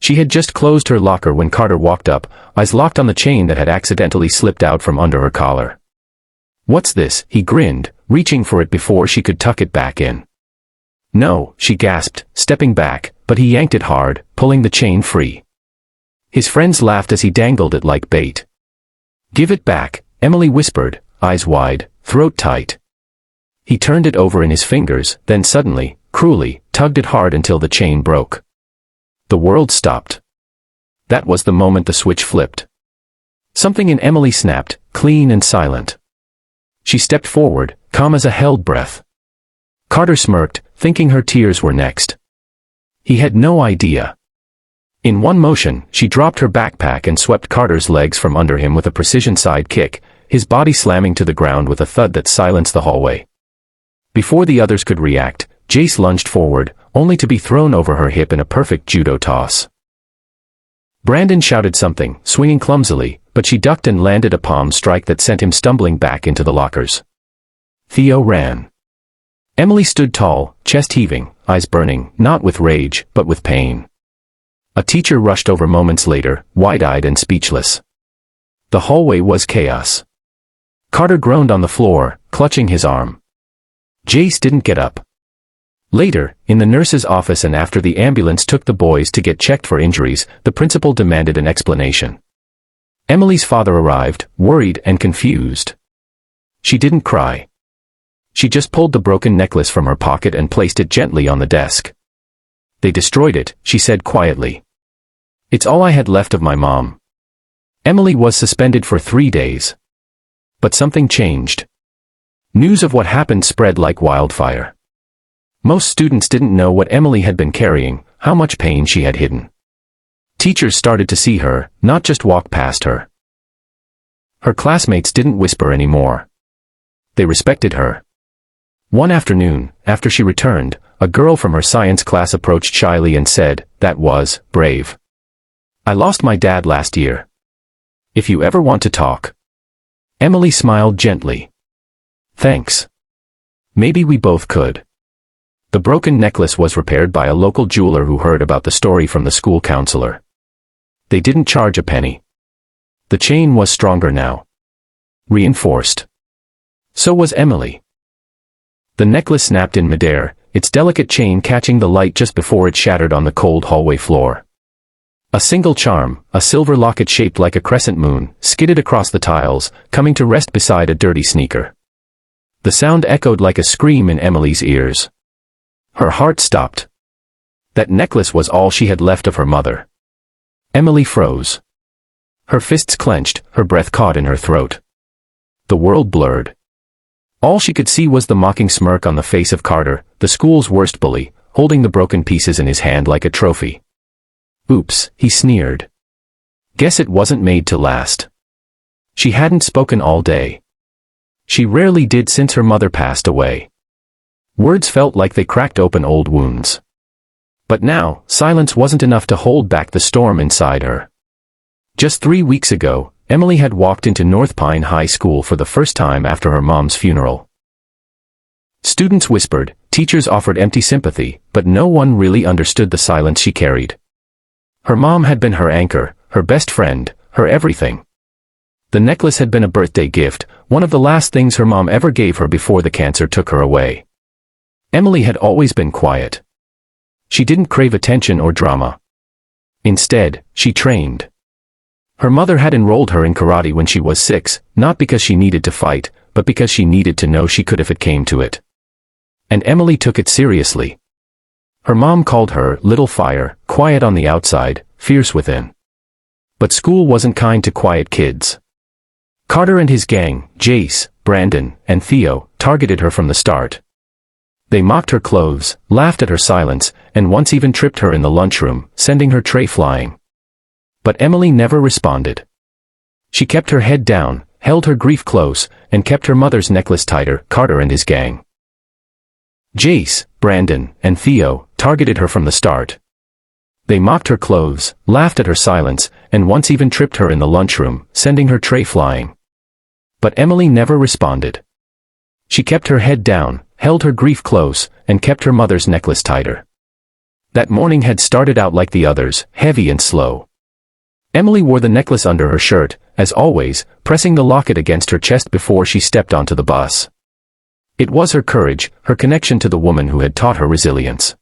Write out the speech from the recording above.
She had just closed her locker when Carter walked up, eyes locked on the chain that had accidentally slipped out from under her collar. "What's this?" he grinned, reaching for it before she could tuck it back in. "No," she gasped, stepping back, but he yanked it hard, pulling the chain free. His friends laughed as he dangled it like bait. "Give it back," Emily whispered, eyes wide, throat tight. He turned it over in his fingers, then suddenly, cruelly, tugged it hard until the chain broke. The world stopped. That was the moment the switch flipped. Something in Emily snapped, clean and silent. She stepped forward, calm as a held breath. Carter smirked, thinking her tears were next. He had no idea. In one motion, she dropped her backpack and swept Carter's legs from under him with a precision side kick, his body slamming to the ground with a thud that silenced the hallway. Before the others could react, Jace lunged forward, only to be thrown over her hip in a perfect judo toss. Brandon shouted something, swinging clumsily, but she ducked and landed a palm strike that sent him stumbling back into the lockers. Theo ran. Emily stood tall, chest heaving, eyes burning, not with rage, but with pain. A teacher rushed over moments later, wide-eyed and speechless. The hallway was chaos. Carter groaned on the floor, clutching his arm. Jace didn't get up. Later, in the nurse's office and after the ambulance took the boys to get checked for injuries, the principal demanded an explanation. Emily's father arrived, worried and confused. She didn't cry. She just pulled the broken necklace from her pocket and placed it gently on the desk. "They destroyed it," she said quietly. "It's all I had left of my mom." Emily was suspended for 3 days. But something changed. News of what happened spread like wildfire. Most students didn't know what Emily had been carrying, how much pain she had hidden. Teachers started to see her, not just walk past her. Her classmates didn't whisper anymore. They respected her. One afternoon, after she returned, a girl from her science class approached shyly and said, "That was brave. I lost my dad last year. If you ever want to talk." Emily smiled gently. "Thanks. Maybe we both could." The broken necklace was repaired by a local jeweler who heard about the story from the school counselor. They didn't charge a penny. The chain was stronger now. Reinforced. So was Emily. The necklace snapped in midair, its delicate chain catching the light just before it shattered on the cold hallway floor. A single charm, a silver locket shaped like a crescent moon, skidded across the tiles, coming to rest beside a dirty sneaker. The sound echoed like a scream in Emily's ears. Her heart stopped. That necklace was all she had left of her mother. Emily froze. Her fists clenched, her breath caught in her throat. The world blurred. All she could see was the mocking smirk on the face of Carter, the school's worst bully, holding the broken pieces in his hand like a trophy. "Oops," he sneered. "Guess it wasn't made to last." She hadn't spoken all day. She rarely did since her mother passed away. Words felt like they cracked open old wounds. But now, silence wasn't enough to hold back the storm inside her. Just 3 weeks ago, Emily had walked into North Pine High School for the first time after her mom's funeral. Students whispered, teachers offered empty sympathy, but no one really understood the silence she carried. Her mom had been her anchor, her best friend, her everything. The necklace had been a birthday gift, one of the last things her mom ever gave her before the cancer took her away. Emily had always been quiet. She didn't crave attention or drama. Instead, she trained. Her mother had enrolled her in karate when she was 6, not because she needed to fight, but because she needed to know she could if it came to it. And Emily took it seriously. Her mom called her Little Fire, quiet on the outside, fierce within. But school wasn't kind to quiet kids. Carter and his gang, Jace, Brandon, and Theo, targeted her from the start. They mocked her clothes, laughed at her silence, and once even tripped her in the lunchroom, sending her tray flying. But Emily never responded. She kept her head down, held her grief close, and kept her mother's necklace tighter. Carter and his gang, Jace, Brandon, and Theo, targeted her from the start. They mocked her clothes, laughed at her silence, and once even tripped her in the lunchroom, sending her tray flying. But Emily never responded. She kept her head down, held her grief close, and kept her mother's necklace tighter. That morning had started out like the others, heavy and slow. Emily wore the necklace under her shirt, as always, pressing the locket against her chest before she stepped onto the bus. It was her courage, her connection to the woman who had taught her resilience.